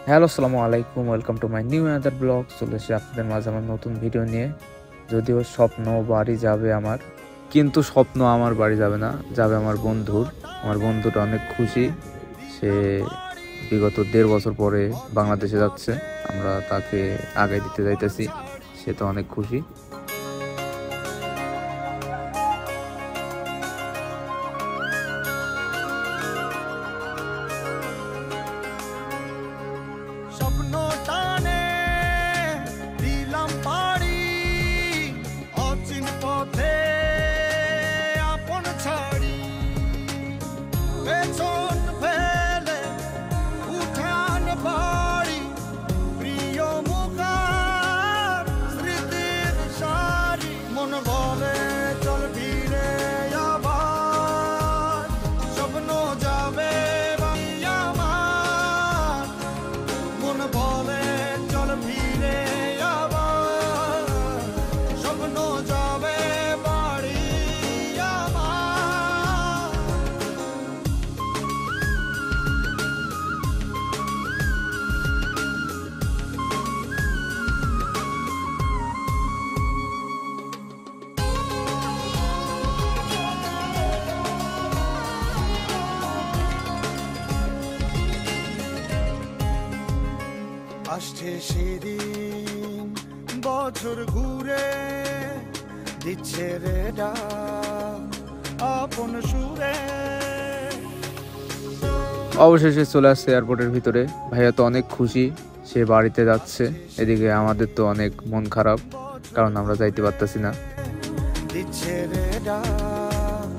Hello, আসসালামু আলাইকুম। Welcome to my new another blog. চলে এসে আপনাদের মাঝে আমার নতুন ভিডিও নিয়ে। যদিও স্বপ্ন বাড়ি যাবে আমার, কিন্তু স্বপ্ন আমার বাড়ি যাবে না, যাবে আমার বন্ধুর। আমার বন্ধুটা অনেক খুশি, সে বিগত 1.5 বছর পরে বাংলাদেশে যাচ্ছে। আমরা তাকে আগে দিতে যাইতেছি, সে তো অনেক খুশি। স্বপ্ন টানে দিলাম পাড়ি অচিন পথে আপন ছাড়ি পেছন ফেলে উঠান বাড়ি প্রিয় মুখার স্মৃতির সারি মন বলে চল ফিরে আবার স্বপ্ন যাবে বলে চল ফিরে আবার স্বপ্ন যাবে বাড়ি আমার। আসছে সেদিন বছর ঘুরে দিচ্ছে রে ডাক আপন সুরে। অবশেষে চলে আসছে এয়ারপোর্টের ভিতরে। ভাইয়া তো অনেক খুশি, সে বাড়িতে যাচ্ছে। এদিকে আমাদের তো অনেক মন খারাপ, কারণ আমরা যাইতে পারতেছি না। দিচ্ছে রে ডাক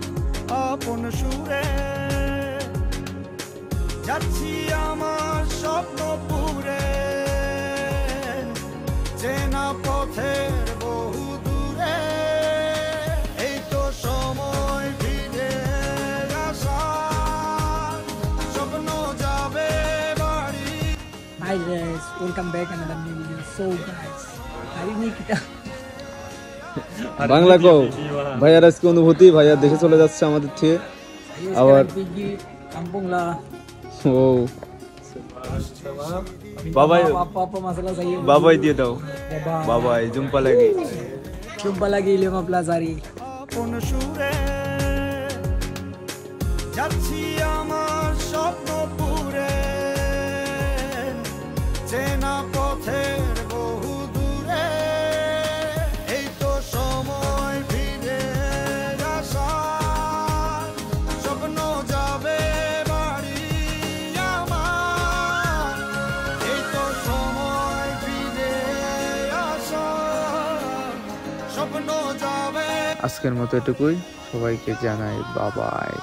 আপন সুরে যাচ্ছি আমার স্বপ্ন পুরে চেনা পথের বহু দূরে এই তো সময় ফিরে আসার স্বপ্ন যাবে বাড়ি। Hi guys, welcome back another new video. So guys, hari ini kita Bangla কও ভাইয়ার আজকে অনুভূতি। ভাইয়া দেশে চলে যাচ্ছে আমাদের থেকে আবার pergi kampung lah. ও বাবাই Apa-apa masalah saya. বাবাই দিয়ে দাও Bye-bye. বাবাই জুম্পা লাগে Jumpa lagi 15 hari. আপন সুরে যাচ্ছি আমার স্বপ্ন পুরে চেনা পথের বহু দূরে এই তো সময় ফিরে আসার স্বপ্ন যাবে বাড়ি আমার এই তো সময় ফিরে আসার স্বপ্ন যাবে। আজকের মতো এটুকুই, সবাইকে জানাই বাবাই।